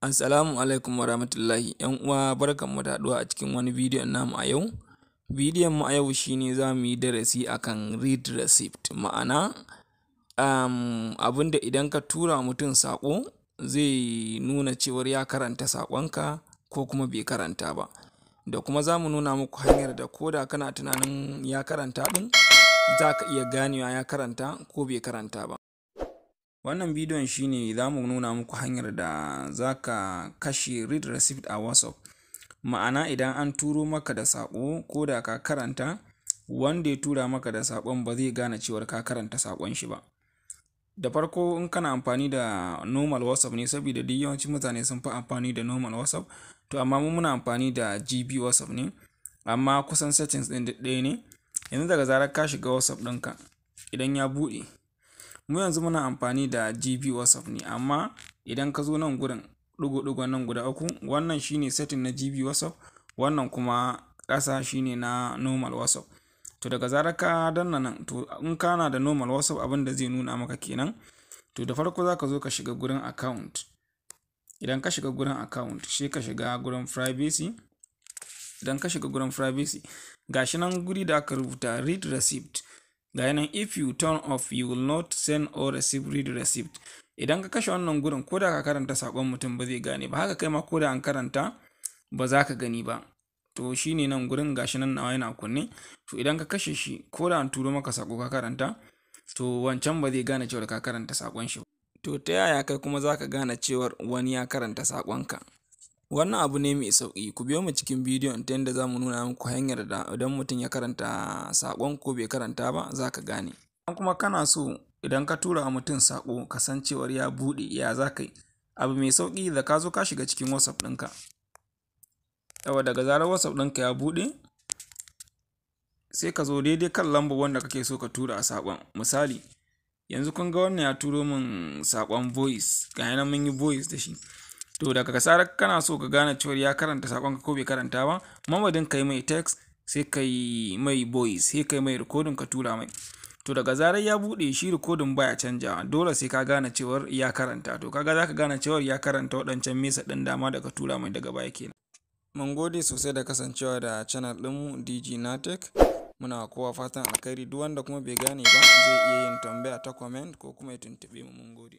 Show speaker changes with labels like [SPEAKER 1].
[SPEAKER 1] Assalamu alaikum warahmatullahi. ‘Yan uwa barkanmu da haɗuwa a cikin wani bidiyon namu a yau. Bidiyon mu a yau shine za mu yi darasi akan read receipt, ma'ana abinda idan ka tura mutum saƙo zai nuna cewar ya karanta saƙonka ko kuma bai karanta ba. Da kuma za mu nuna muku hanyar da koda kana tunanin ya karanta ɗin za ka iya ganewa ya karanta ko bai karanta ba. Wannan bidiyon shine za mu nuna muku hanyar da za ka kashe read receipt a WhatsApp. Ma'ana idan an turo maka da saƙo ko da ka karanta, wanda ya tura maka da saƙon ba zai gane cewar ka karanta saƙon shi ba. Da farko in kana amfani da normal WhatsApp ne, saboda duk yawancin mutane sun fi amfani da normal WhatsApp. To amma mu muna amfani da GB WhatsApp ne, amma kusan settings ɗin ɗaya ne. Yanzu daga zarar ka shiga WhatsApp ɗinka, idan ya buɗe, mu yanzu muna amfani da GB WhatsApp ne, amma idan ka zo nan gurin ɗigo-ɗigon nan guda uku, wannan shine setting na GB WhatsApp, wannan kuma ƙasa shine na normal WhatsApp. To daga zarar ka danna nan, to in kana da normal WhatsApp abin da zai nuna maka kenan. To da farko za ka zo ka shiga gurin account. Idan ka shiga gurin account, sai ka shiga gurin privacy. Idan ka shiga gurin privacy, gashi nan guri da aka rubuta read receipt. Ga yanan if you turn off you will not send or receive read receipt. Idan ka kashe wannan gurin, ko da ka karanta saƙon mutum ba zai gane ba, haka kai ma ko da an karanta ba za ka gani ba. To shine nan gurin gashi nan nawa yana kunne. To idan ka kashe shi, ko da an turo maka saƙo ka karanta, to wancan ba zai gane cewar ka karanta saƙon shi ba. To ta yaya kai kuma za ka gane cewar wani ya karanta saƙonka? Wannan abu ne mai sauƙi. Ku biyo mu cikin bidiyon ta yadda za mu nuna muku hanyar da idan mutum ya karanta saƙon ko bai karanta ba za ka gane. Idan kuma kana so idan ka tura wa mutum saƙo kasancewar ya buɗe, ya za ka yi? Abu mai sauƙi, da ka zo ka shiga cikin WhatsApp ɗinka. Yawa daga zarar WhatsApp ɗinka ya buɗe, sai ka zo daidai kan lambar wanda kake so ka tura a saƙon. Misali, yanzu kun ga wannan ya turo min saƙon voice, ga yana mun yi voice da shi. To daga zarar kana so ka gane cewar ya karanta saƙonka ko bai karanta ba, mamadin ka yi mai text sai ka yi mai voice, sai ka yi mai recording ka tura mai. To daga zarar ya buɗe shi recording baya canjawa, dole sai ka gane cewar ya karanta. To kaga za ka gane cewar ya karanta waɗancan message ɗin dama da ka tura mai daga baya kenan. Mun gode sosai da kasancewa da channel ɗinmu DG nahtech. Muna kowa fatan alkhairi. Duk wanda kuma bai gane ba zai iya yin tambaya ta comment ko kuma ya tuntuɓe mu. Mun gode.